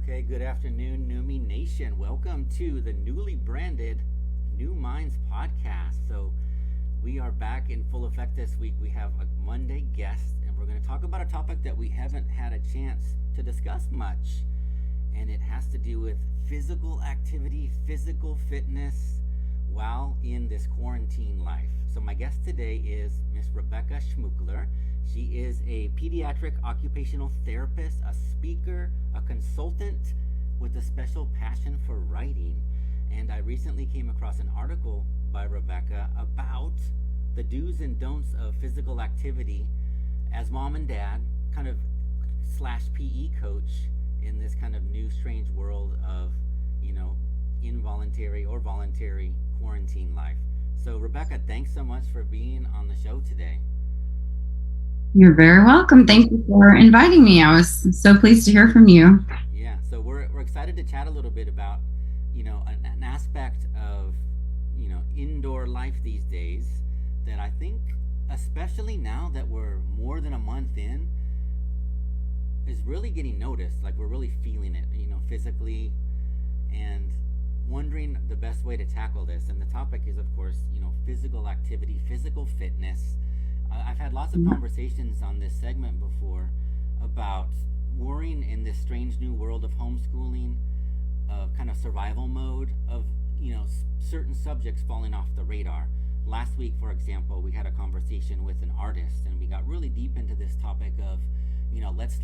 Okay, good afternoon, Numi Nation. Welcome to the newly branded New Minds podcast. So, we are back in full effect this week. We have a Monday guest, and we're going to talk about a topic that we haven't had a chance to discuss much. And it has to do with physical activity, physical fitness while in this quarantine life. So, my guest today is Miss Rebecca Shmukler. She is a pediatric occupational therapist, a speaker, a consultant with a special passion for writing. And I recently came across an article by Rebecca about the do's and don'ts of physical activity as mom and dad, kind of slash PE coach in this kind of new strange world of, involuntary or voluntary quarantine life. So Rebecca, thanks so much for being on the show today. You're very welcome. Thank you for inviting me. I was so pleased to hear from you. Yeah, so we're excited to chat a little bit about, an aspect of, indoor life these days that I think, especially now that we're more than a month in, is really getting noticed. Like we're really feeling it, physically, and wondering the best way to tackle this. And the topic is, of course, physical activity, physical fitness. I've had lots of conversations on this segment before about worrying in this strange new world of homeschooling, of kind of survival mode, of certain subjects falling off the radar. Last week, for example, we had a conversation with an artist, and we got really deep into this topic of, let's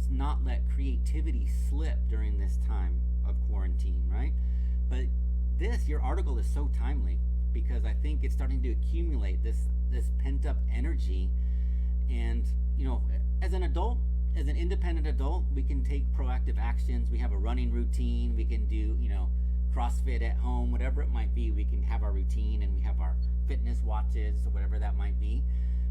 not let creativity slip during this time of quarantine, right? But your article is so timely because I think it's starting to accumulate this pent-up energy. And as an adult, as an independent adult, we can take proactive actions. We have a running routine. We can do CrossFit at home, whatever it might be. We can have our routine, and we have our fitness watches or whatever that might be.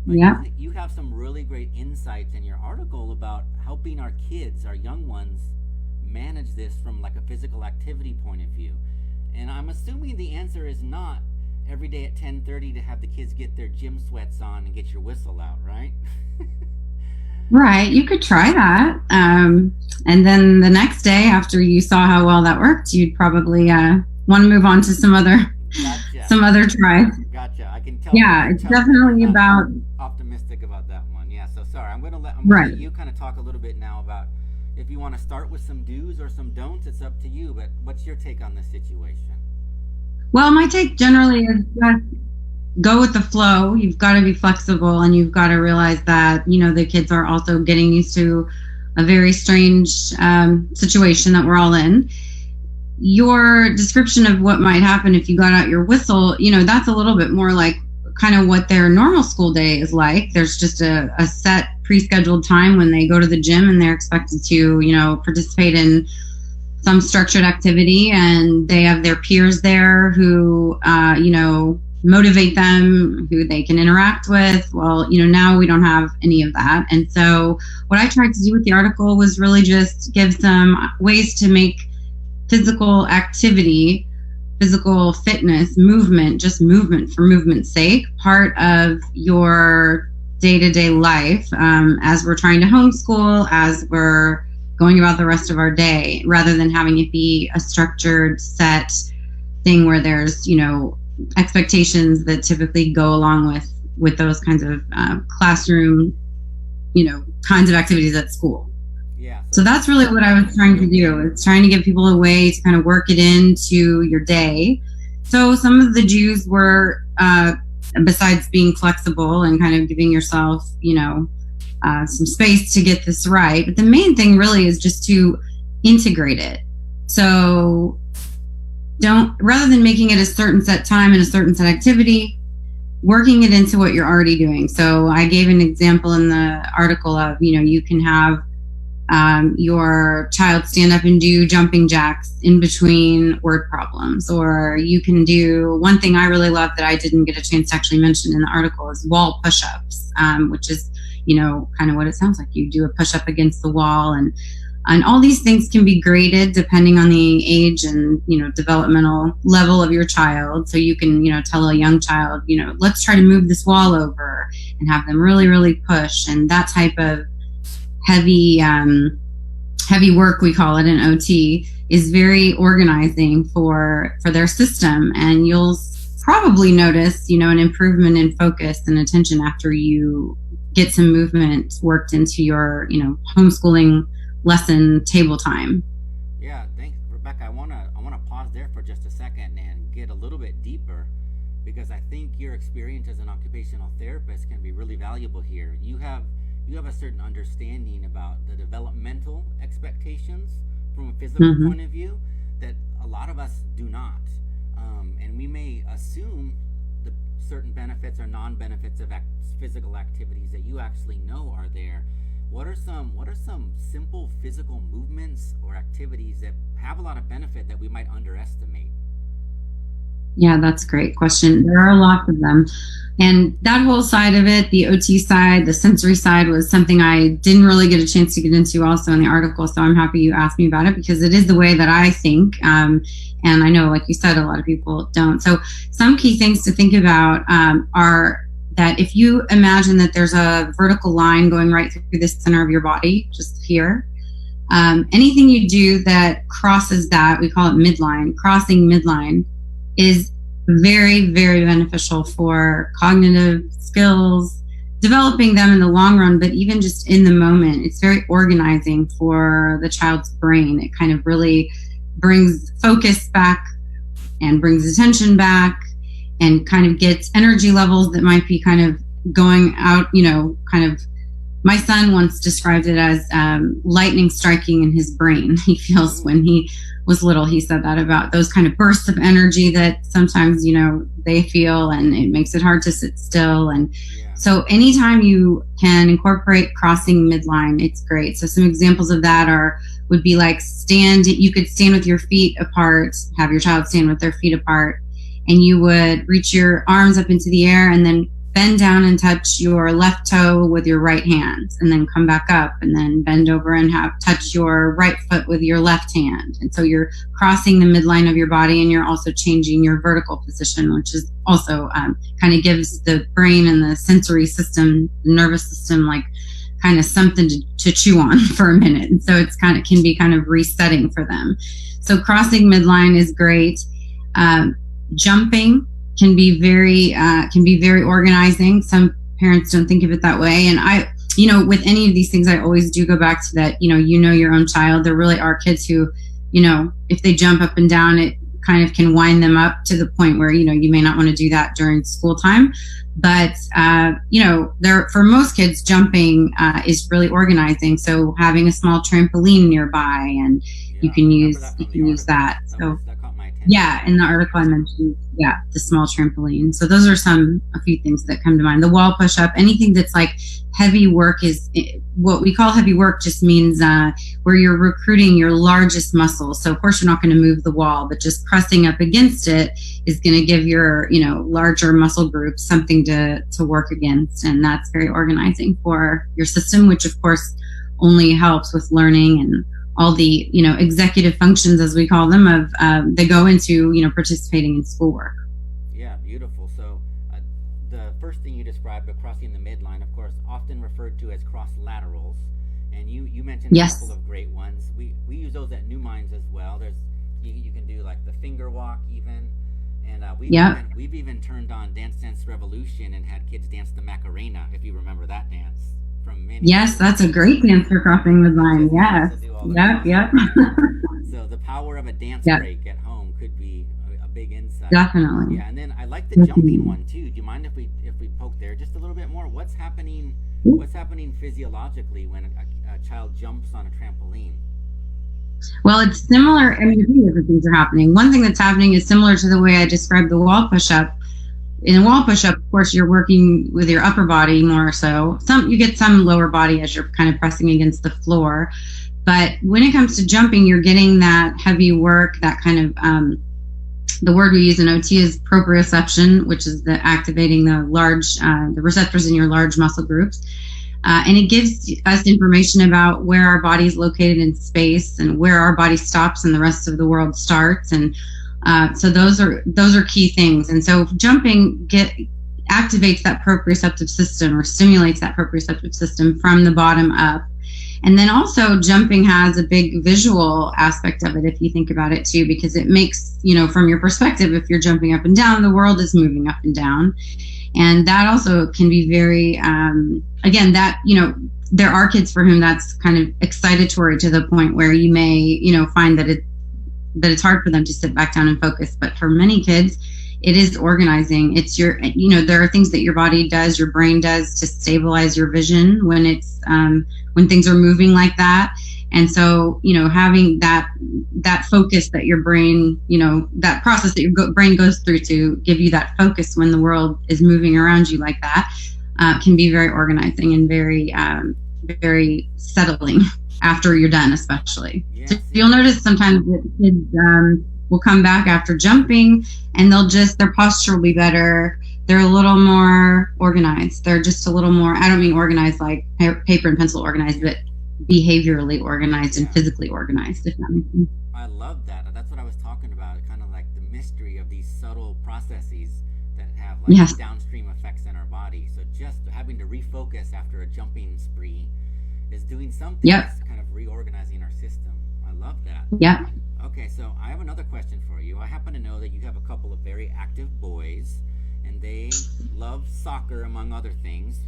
But Yeah. you have some really great insights in your article about helping our kids, our young ones, manage this from like a physical activity point of view. And I'm assuming the answer is not every day at 10:30 to have the kids get their gym sweats on and get your whistle out, right? Right. You could try that. And then the next day, after you saw how well that worked, you'd probably want to move on to some other tries. Gotcha. I can tell. Yeah, it's definitely about optimistic about that one. Yeah. So sorry, I'm gonna let you kind of talk a little bit now about if you want to start with some do's or some don'ts. It's up to you. But what's your take on this situation? Well, my take generally is just go with the flow. You've got to be flexible, and you've got to realize that, the kids are also getting used to a very strange situation that we're all in. Your description of what might happen if you got out your whistle, that's a little bit more like kind of what their normal school day is like. There's just a set pre-scheduled time when they go to the gym, and they're expected to, participate in some structured activity, and they have their peers there who, motivate them, who they can interact with. Well, now we don't have any of that. And so what I tried to do with the article was really just give some ways to make physical activity, physical fitness, movement, just movement for movement's sake, part of your day-to-day life, as we're trying to homeschool, as we're going about the rest of our day, rather than having it be a structured set thing where there's, expectations that typically go along with those kinds of classroom, kinds of activities at school. Yeah. So that's really what I was trying to do. It's trying to give people a way to kind of work it into your day. So some of the Jews were, besides being flexible and kind of giving yourself, some space to get this right. But the main thing really is just to integrate it. So rather than making it a certain set time and a certain set activity, working it into what you're already doing. So I gave an example in the article of, you can have your child stand up and do jumping jacks in between word problems, or you can do one thing I really love that I didn't get a chance to actually mention in the article is wall push-ups, which is, kind of what it sounds like. You do a push-up against the wall, and all these things can be graded depending on the age and, developmental level of your child. So you can, tell a young child, let's try to move this wall over, and have them really, really push. And that type of heavy heavy work, we call it in OT, is very organizing for their system. And you'll probably notice, an improvement in focus and attention after you get some movement worked into your, homeschooling lesson table time. Yeah, thanks, Rebecca. I wanna pause there for just a second and get a little bit deeper, because I think your experience as an occupational therapist can be really valuable here. You have a certain understanding about the developmental expectations from a physical point of view that a lot of us do not, and we may assume the certain benefits or non-benefits of physical activities that you actually know are there. What are some simple physical movements or activities that have a lot of benefit that we might underestimate? Yeah, that's a great question. There are lots of them. And that whole side of it, the OT side, the sensory side, was something I didn't really get a chance to get into also in the article. So I'm happy you asked me about it, because it is the way that I think. And I know, like you said, a lot of people don't. So some key things to think about are that if you imagine that there's a vertical line going right through the center of your body, just here, anything you do that crosses that, we call it midline, crossing midline, is very, very beneficial for cognitive skills, developing them in the long run, but even just in the moment. It's very organizing for the child's brain. It kind of really brings focus back and brings attention back and kind of gets energy levels that might be kind of going out, my son once described it as lightning striking in his brain. He feels when he was little, he said that about those kind of bursts of energy that sometimes, they feel, and it makes it hard to sit still. And so anytime you can incorporate crossing midline, it's great. So some examples of that would be like you could stand with your feet apart, have your child stand with their feet apart, and you would reach your arms up into the air and then bend down and touch your left toe with your right hand, and then come back up and then bend over and touch your right foot with your left hand. And so you're crossing the midline of your body, and you're also changing your vertical position, which is also kind of gives the brain and the sensory system, the nervous system, like kind of something to chew on for a minute. And so it's can be kind of resetting for them. So crossing midline is great. Jumping can be very organizing. Some parents don't think of it that way. And with any of these things, I always do go back to that, your own child. There really are kids who, if they jump up and down, it kind of can wind them up to the point where, you may not want to do that during school time. But, for most kids, jumping is really organizing. So having a small trampoline nearby, and you can use that. So yeah, in the article I mentioned, the small trampoline. So those are a few things that come to mind. The wall push-up, anything that's like heavy work is what we call heavy work, just means where you're recruiting your largest muscle. So of course you're not going to move the wall, but just pressing up against it is going to give your, larger muscle groups something to work against. And that's very organizing for your system, which of course only helps with learning and all the, executive functions, as we call them, of they go into, participating in schoolwork. Yeah, beautiful. So the first thing you described, crossing the midline, of course, often referred to as cross laterals, and you mentioned a couple of great ones. We use those at New Minds as well. There's you can do like the finger walk even, and we've even turned on Dance Dance Revolution and had kids dance the Macarena, if you remember that dance. Yes, that's a great dance for crossing the line. Yes. Yep. So the power of a dance break at home could be a big insight. Definitely. Yeah, and then I like the jumping one too. Do you mind if we poke there just a little bit more? What's happening physiologically when a child jumps on a trampoline? Well, it's similar. A few different things are happening. One thing that's happening is similar to the way I described the wall push-up. In a wall push-up, of course, you're working with your upper body more so. You get some lower body as you're kind of pressing against the floor. But when it comes to jumping, you're getting that heavy work, that kind of, the word we use in OT is proprioception, which is the activating the receptors in your large muscle groups. And it gives us information about where our body is located in space and where our body stops and the rest of the world starts. And so those are key things. And so jumping activates that proprioceptive system, or stimulates that proprioceptive system from the bottom up. And then also jumping has a big visual aspect of it, if you think about it too, because it makes, from your perspective, if you're jumping up and down, the world is moving up and down. And that also can be very, again, that, there are kids for whom that's kind of excitatory to the point where you may, find that it's hard for them to sit back down and focus. But for many kids, it is organizing. It's there are things that your body does, your brain does to stabilize your vision when it's, when things are moving like that. And so, having that focus that your brain, that process that your brain goes through to give you that focus when the world is moving around you like that, can be very organizing and very, very settling after you're done, especially. Yes. So you'll notice sometimes that kids will come back after jumping and their posture will be better. They're a little more organized. They're just a little more, I don't mean organized like paper and pencil organized, but behaviorally organized and physically organized, if that makes sense. I love that. That's what I was talking about. Kind of like the mystery of these subtle processes that have downstream effects in our body. So just having to refocus after a jumping spree is doing something that's kind of reorganizing our system. I love that. Yeah. Okay, so I have another question for you. I happen to know that you have a couple of very active boys, and they love soccer among other things.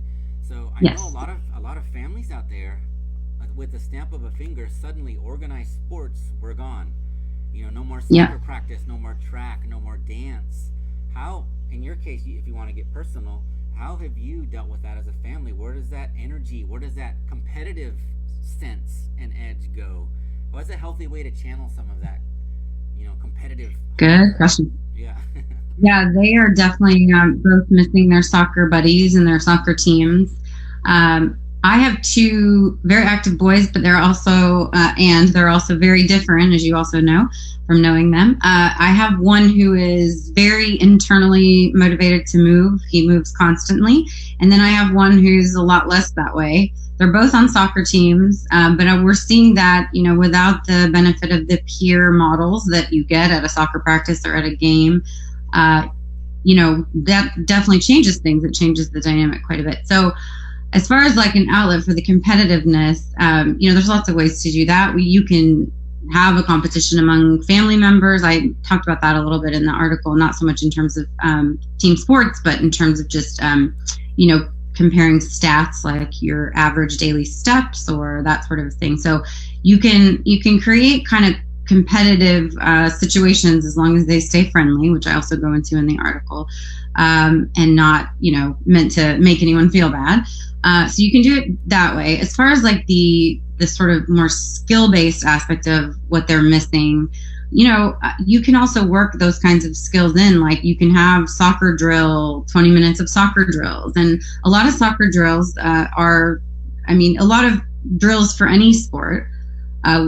So I know a lot of families out there, with the stamp of a finger, suddenly organized sports were gone. No more soccer practice, no more track, no more dance. How, in your case, if you want to get personal, how have you dealt with that as a family? Where does that energy, where does that competitive sense and edge go? What's a healthy way to channel some of that, competitive? Good question. Yeah. Yeah, they are definitely both missing their soccer buddies and their soccer teams. I have two very active boys, but they're also very different, as you also know from knowing them. I have one who is very internally motivated to move. He moves constantly. And then I have one who's a lot less that way. They're both on soccer teams, but we're seeing that, without the benefit of the peer models that you get at a soccer practice or at a game, that definitely changes things. It changes the dynamic quite a bit. So as far as like an outlet for the competitiveness, there's lots of ways to do that. You can have a competition among family members. I talked about that a little bit in the article, not so much in terms of team sports, but in terms of just, comparing stats like your average daily steps or that sort of thing. So you can create kind of competitive situations as long as they stay friendly, which I also go into in the article, and not, meant to make anyone feel bad. So you can do it that way. As far as like the sort of more skill-based aspect of what they're missing, you can also work those kinds of skills in. Like you can have soccer drill, 20 minutes of soccer drills. And a lot of soccer drills a lot of drills for any sport,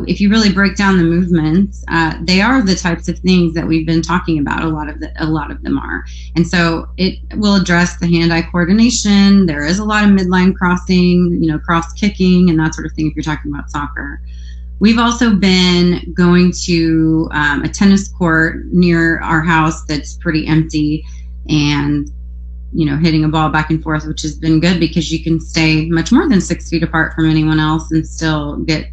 if you really break down the movements, they are the types of things that we've been talking about. A lot of them are. And so it will address the hand-eye coordination. There is a lot of midline crossing, cross kicking and that sort of thing if you're talking about soccer. We've also been going to a tennis court near our house that's pretty empty and, hitting a ball back and forth, which has been good because you can stay much more than 6 feet apart from anyone else and still get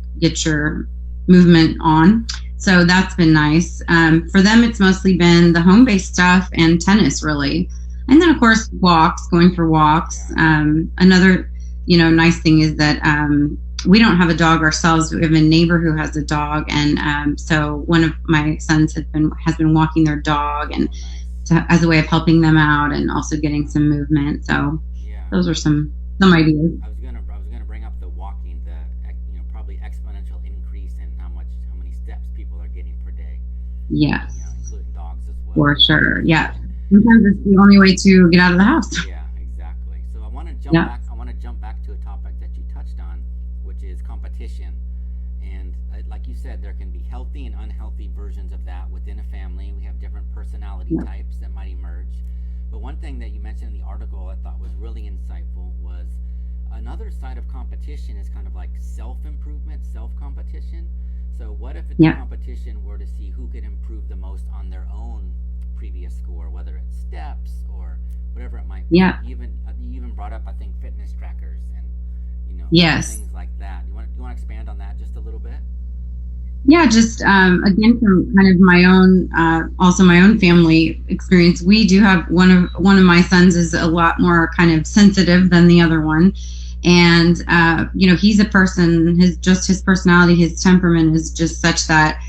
your movement on. So that's been nice. For them, it's mostly been the home-based stuff and tennis, really. And then, of course, going for walks. Another, nice thing is that we don't have a dog ourselves. We have a neighbor who has a dog. And so one of my sons has been walking their dog and as a way of helping them out and also getting some movement. So those are some ideas. I was gonna bring up the walking, probably exponential increase in how many steps people are getting per day. Yes. Including dogs as well. For sure. Yeah. Sometimes it's the only way to get out of the house. Yeah, exactly. So I want to jump back to a topic that you touched on, which is competition. And like you said, there can be healthy and unhealthy versions of that within a family. We have different personality types that might emerge. But one thing that you mentioned in the article I thought was really insightful was another side of competition is kind of like self-improvement, self-competition. So what if a competition were to see who could improve the most on their own previous score, whether it's steps or whatever it might be. You even brought up, I think, fitness trackers and Little Yes. things like that. Do you want to expand on that just a little bit? Yeah, just again from kind of my own, also my own family experience. We do have one of my sons is a lot more kind of sensitive than the other one, and he's a person. His personality, his temperament is just such that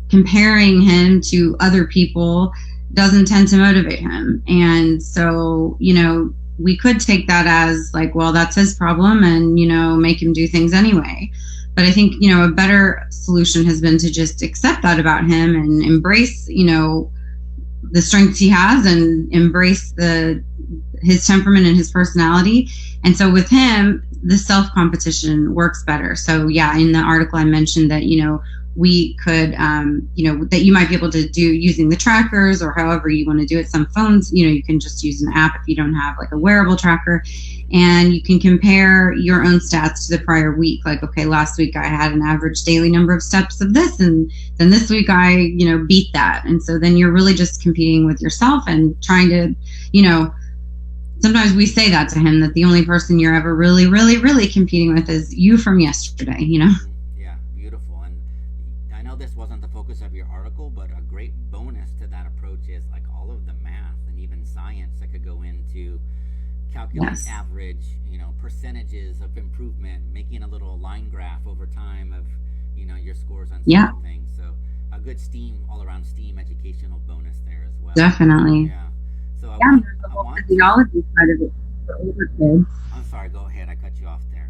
comparing him to other people doesn't tend to motivate him, and so we could take that as like, well, that's his problem, and make him do things anyway. But I think, a better solution has been to just accept that about him and embrace, the strengths he has and embrace his temperament and his personality. And so with him, the self competition works better. So yeah, in the article I mentioned that, we could, that you might be able to do using the trackers or however you want to do it. Some phones, you can just use an app if you don't have like a wearable tracker, and you can compare your own stats to the prior week. Like, okay, last week I had an average daily number of steps of this, and then this week I, beat that. And so then you're really just competing with yourself and trying to, sometimes we say that to him, that the only person you're ever really, really, really competing with is you from yesterday, Yeah, beautiful. And I know this wasn't the focus of your article, but a great bonus to that approach is like all of the math and even science that could go into calculating Yes. average, percentages of improvement, making a little line graph over time of, your scores on Yeah, certain things. So a good all around STEAM educational bonus there as well. definitely. Yeah. So Yeah, and there's the whole physiology side of it for older kids. I'm sorry, go ahead. I cut you off there.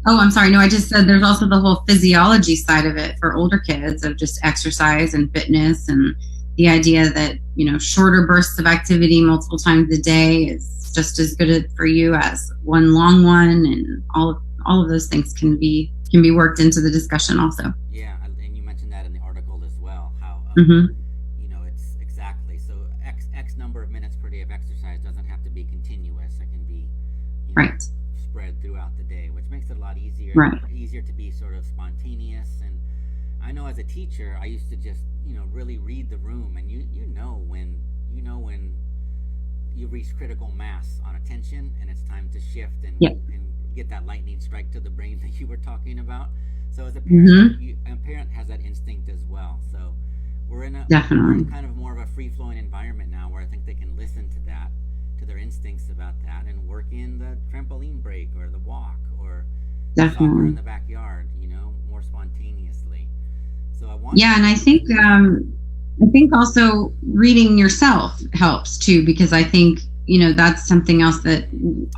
Oh, I'm sorry. No, I just said there's also the whole physiology side of it for older kids of just exercise and fitness, and the idea that, shorter bursts of activity multiple times a day is just as good for you as one long one, and all of those things can be worked into the discussion also. Yeah, and you mentioned that in the article as well, how Hmm. it's exactly so x number of minutes per day of exercise doesn't have to be continuous. It can be, Right. spread throughout the day, which makes it a lot Right. easier to be sort of spontaneous. And I know as a teacher, I used to just really read the room, and when you reach critical mass on attention, and it's time to shift and Yep. get that lightning strike to the brain that you were talking about. So as a Hmm. parent, a parent has that instinct as well. So we're in Definitely. kind of more of a free flowing environment now, where I think they can listen to that, to their instincts about that, and work in the trampoline break or the walk or soccer in Definitely. the backyard, more spontaneously. So I want Yeah, and I think also reading yourself helps too, because I think that's something else that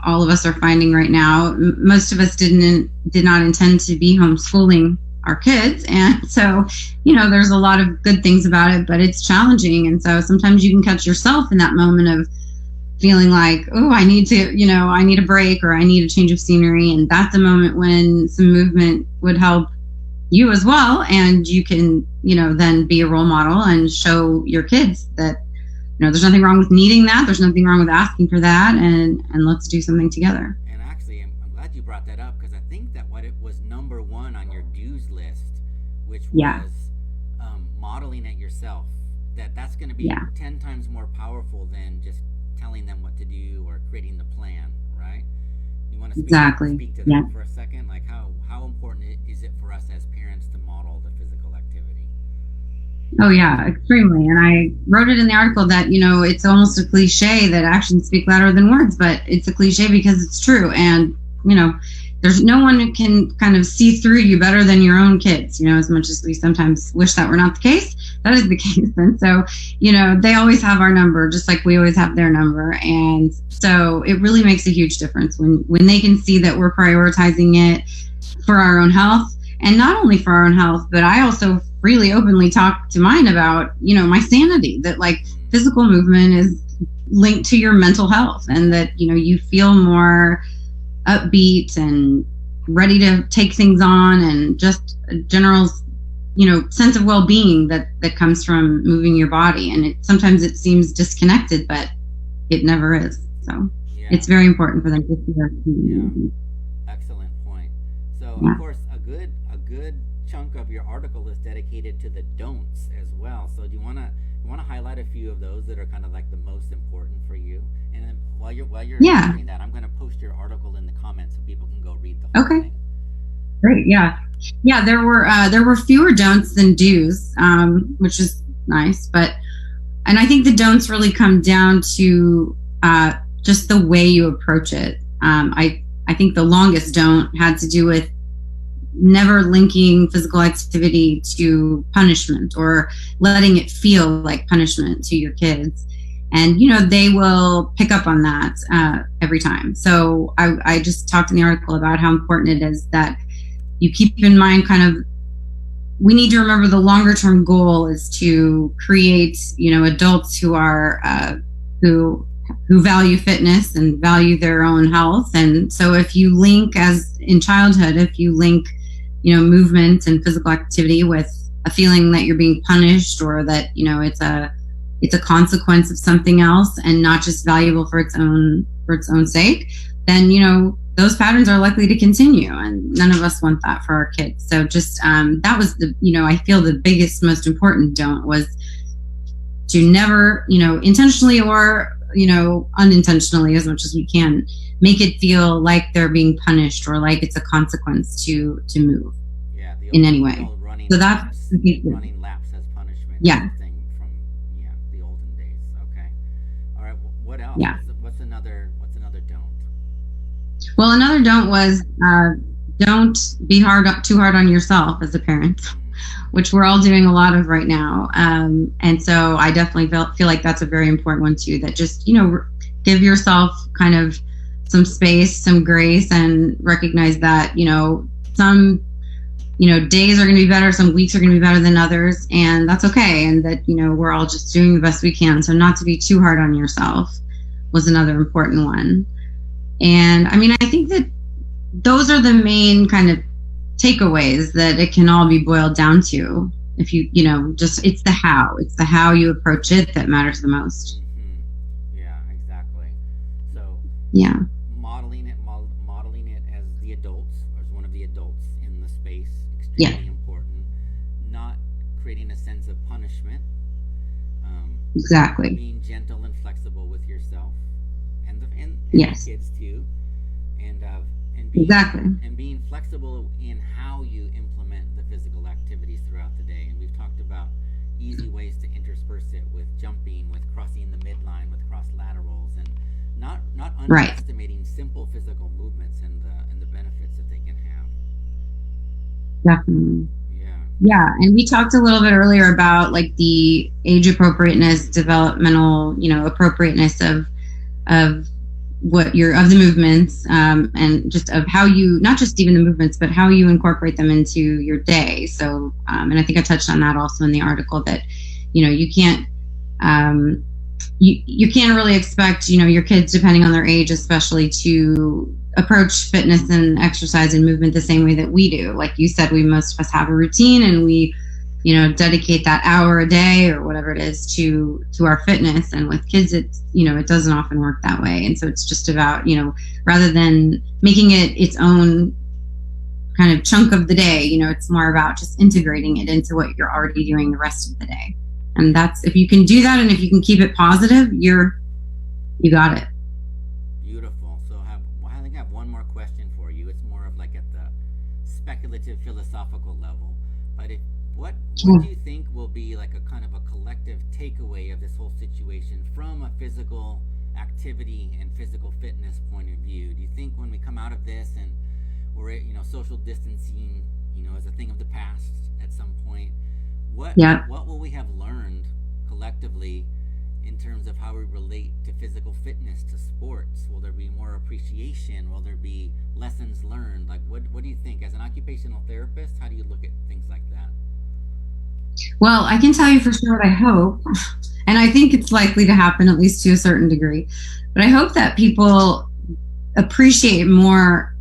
all of us are finding right now. Most of us did not intend to be homeschooling our kids, and so there's a lot of good things about it, but it's challenging, and so sometimes you can catch yourself in that moment of feeling like, oh, I need a break, or I need a change of scenery, and that's a moment when some movement would help you as well, and you can then be a role model and show your kids that there's nothing wrong with needing that, there's nothing wrong with asking for that, and let's do something together. And actually, I'm glad you brought that up, because I think that what it was number one on your do's list, which Yeah. was modeling it yourself, that's going to be Yeah. 10 times more powerful than just telling them what to do or creating the plan, right? You want to Exactly. speak to that Yeah. for a second? Like how important is it for us as parents to model the physical activity? Oh yeah, extremely. And I wrote it in the article that it's almost a cliche that actions speak louder than words, but it's a cliche because it's true. And there's no one who can kind of see through you better than your own kids. As much as we sometimes wish that were not the case, that is the case. And so they always have our number, just like we always have their number. And so it really makes a huge difference when they can see that we're prioritizing it for our own health, and not only for our own health, but I also really openly talk to mine about my sanity, that like physical movement is linked to your mental health, and that you feel more upbeat and ready to take things on, and just a general sense of well-being that comes from moving your body. And sometimes it seems disconnected, but it never is. So Yeah. it's very important for them to see our Yeah. community. Excellent point. So, Yeah. of course, a good chunk of your article is dedicated to the don'ts as well. So, do you want to want to highlight a few of those that are kind of like the most important for you? And then while you're Yeah. answering that, I'm going to post your article in the comments so people can go read the whole Okay. thing. Great. Yeah. Yeah. There were fewer don'ts than do's, which is nice. And I think the don'ts really come down to just the way you approach it. I think the longest don't had to do with never linking physical activity to punishment or letting it feel like punishment to your kids. And, they will pick up on that every time. So I just talked in the article about how important it is that you keep in mind we need to remember the longer term goal is to create, adults who are, who value fitness and value their own health. And so if you link if you link, movement and physical activity with a feeling that you're being punished or that, it's a consequence of something else and not just valuable for its own sake, then, those patterns are likely to continue, and none of us want that for our kids. So just that was I feel the biggest, most important don't was to never, intentionally or unintentionally, as much as we can, make it feel like they're being punished or like it's a consequence to move in any way. So that's running laps as punishment. Yeah. Thing from the olden days. Okay. All right. What else? Yeah. What's another don't? Well, another don't was don't be too hard on yourself as a parent, which we're all doing a lot of right now. And so I definitely feel like that's a very important one too, that just, give yourself kind of some space, some grace, and recognize that, some, days are going to be better, some weeks are going to be better than others, and that's okay. And that, we're all just doing the best we can. So not to be too hard on yourself was another important one. And I think that those are the main kind of takeaways that it can all be boiled down to. If you, it's the how you approach it that matters the most. Mm-hmm. Yeah, exactly. So yeah, modeling it as the adults, as one of the adults in the space, extremely important. Not creating a sense of punishment. Exactly. Being gentle and flexible with yourself and yes. the kids too, and being flexible in how you implement the physical activities throughout the day. And we've talked about easy ways to intersperse it with jumping, with crossing the midline, with cross laterals, and not underestimating simple physical movements and the benefits that they can have. Definitely. Yeah, and we talked a little bit earlier about like the age appropriateness, developmental, appropriateness of the movements, and just of how you, not just even the movements, but how you incorporate them into your day. So, and I think I touched on that also in the article that, you can't, you can't really expect, your kids, depending on their age, especially, to approach fitness and exercise and movement the same way that we do. Like you said, most of us have a routine and we, dedicate that hour a day or whatever it is to our fitness. And with kids, it's, it doesn't often work that way. And so it's just about, rather than making it its own kind of chunk of the day, it's more about just integrating it into what you're already doing the rest of the day. And that's, if you can do that and if you can keep it positive, you got it. Beautiful. So I think I have one more question for you. It's more of like at the speculative philosophical level. But what do you think will be like a kind of a collective takeaway of this whole situation from a physical activity and physical fitness point of view? Do you think when we come out of this and we're social distancing, is a thing of the past at some point, what will we have learned collectively in terms of how we relate to physical fitness, to sports? Will there be more appreciation? Will there be lessons learned? Like, what do you think? As an occupational therapist, how do you look at things like that? Well, I can tell you for sure what I hope, and I think it's likely to happen at least to a certain degree, but I hope that people appreciate more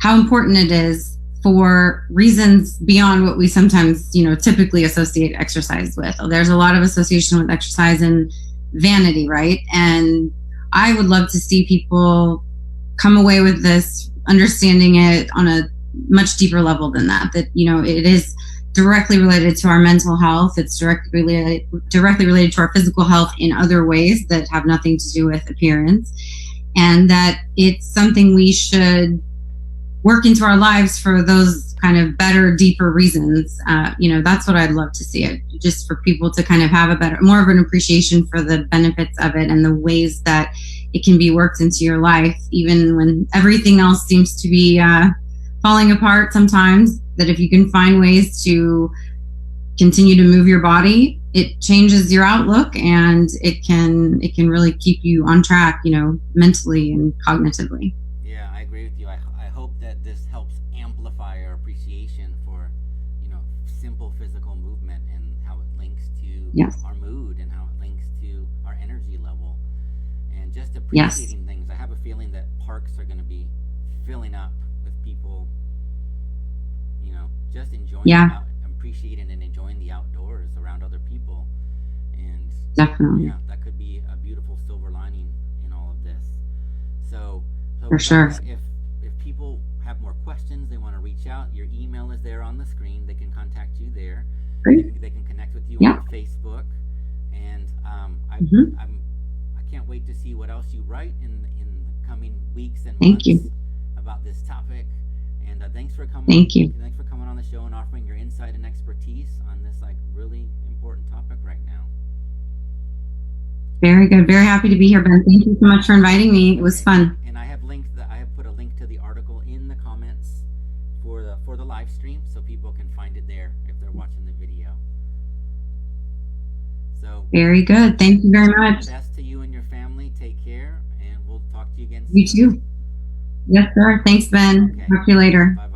how important it is for reasons beyond what we sometimes, typically associate exercise with. There's a lot of association with exercise and vanity, right? And I would love to see people come away with this, understanding it on a much deeper level than that, it is directly related to our mental health. It's directly related to our physical health in other ways that have nothing to do with appearance, and that it's something we should work into our lives for those kind of better, deeper reasons. That's what I'd love to see it, just for people to kind of have more of an appreciation for the benefits of it and the ways that it can be worked into your life, even when everything else seems to be falling apart sometimes. That if you can find ways to continue to move your body, it changes your outlook, and it can really keep you on track, mentally and cognitively. Yeah, I agree with you. I hope that this helps amplify our appreciation for, simple physical movement and how it links to Yes. our mood and how it links to our energy level and just Yes. appreciating things. I have a feeling that parks are going to be filling up with people, just enjoying Yeah, appreciating and enjoying the outdoors around other people. And definitely. yeah, that could be a beautiful silver lining in all of this. So For sure. Rebecca, if people have more questions, they want to reach out, your email is there on the screen. They can contact you there. Great. They can connect with you Yeah. on Facebook. And Mhm. I can't wait to see what else you write in the coming weeks and Thank months you. about this topic. And thanks for coming. Thank you. Thanks for coming on the show and offering your insight and expertise on this really important topic right now. Very good. Very happy to be here, Ben. Thank you so much for inviting me. It was fun. And I have put a link to the article in the comments for the live stream, so people can find it there if they're watching the video. So Very good. Thank you very much. best to you and your family. Take care, and we'll talk to you again soon. You too. Yes, sir. Thanks, Ben. Okay. Talk to you later. Bye.